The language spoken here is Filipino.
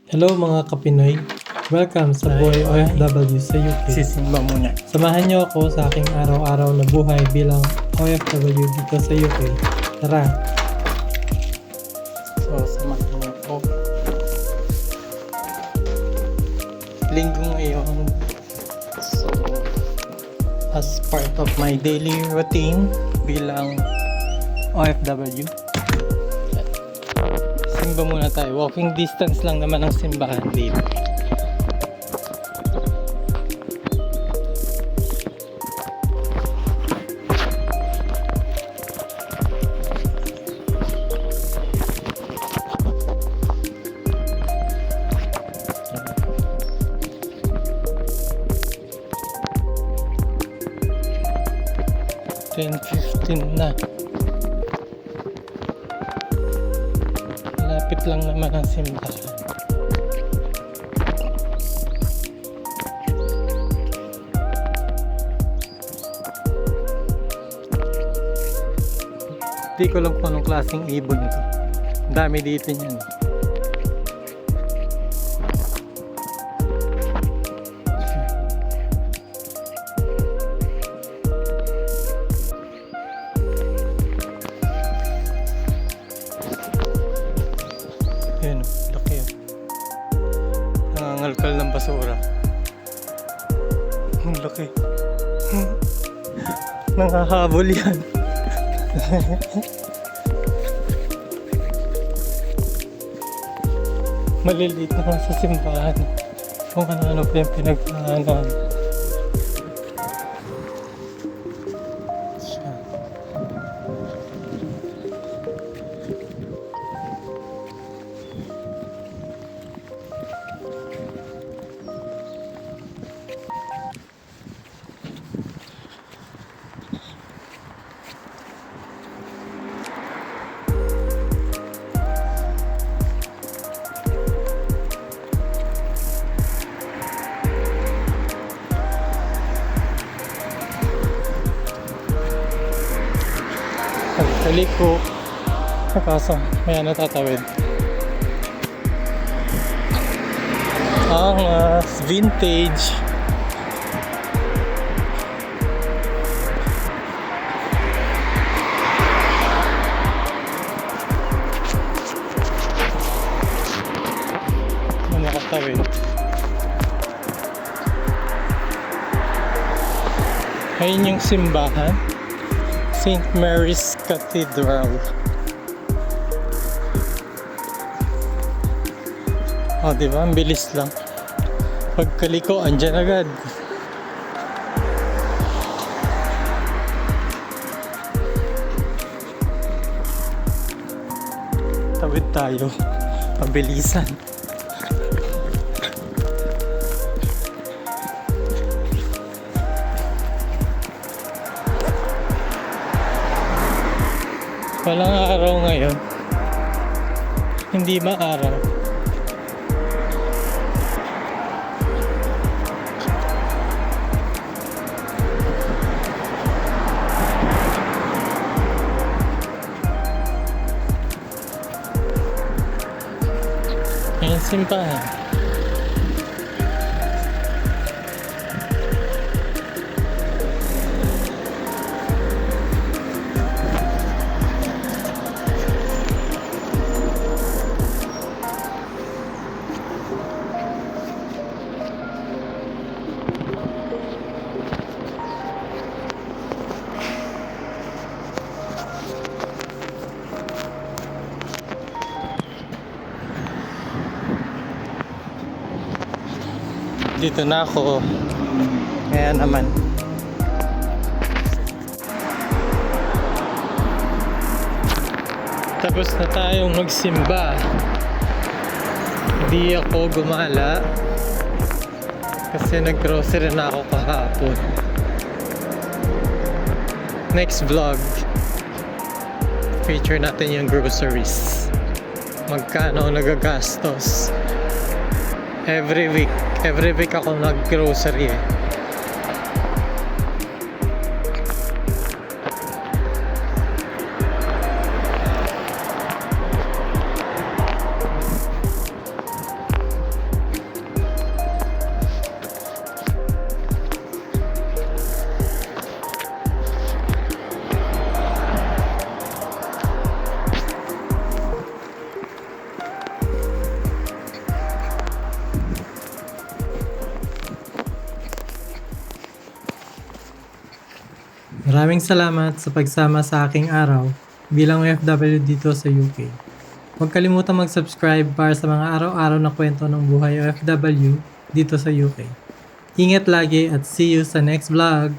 Hello mga Kapinoy! Welcome sa Boy OFW sa UK. Sisimba muna. Samahan niyo ako sa aking araw-araw na buhay bilang OFW dito sa UK. Tara! So, samahan niyo ako. Linggo ngayon. So, as part of my daily routine bilang OFW, simba muna tayo. Walking distance lang naman ang simbahan dito. Na. Lapit lang naman ang simbahan. Hindi ko lang kung anong klaseng ibon ito. Ang dami dito niyan. Ayun, laki yun. Nangangalkal ng basura. Ang laki. Nangahabol yan. Maliliit na nga sa simbahan. Kung ano-ano pa yung pinagpaanan. Pagkalik ko, kaso may natatawid. Ang vintage. May nakatawid. Ayun yung simbahan. St. Mary's Cathedral. Oh, diba? Ang bilis lang. Pagkaliko, andyan agad. Tawid tayo. Pabilisan. Walang araw ngayon. Hindi maaraw. Ayan simbahan. Dito na ako. Kaya naman. Tapos na tayong magsimba. Hindi ako gumala kasi nag-grocery na ako kahapon. Next vlog, feature natin yung groceries. Magkano nagagastos. Every week ako nag-grocery eh. Maraming salamat sa pagsama sa aking araw bilang OFW dito sa UK. Huwag kalimutang mag-subscribe para sa mga araw-araw na kwento ng buhay OFW dito sa UK. Ingat lagi at see you sa next vlog!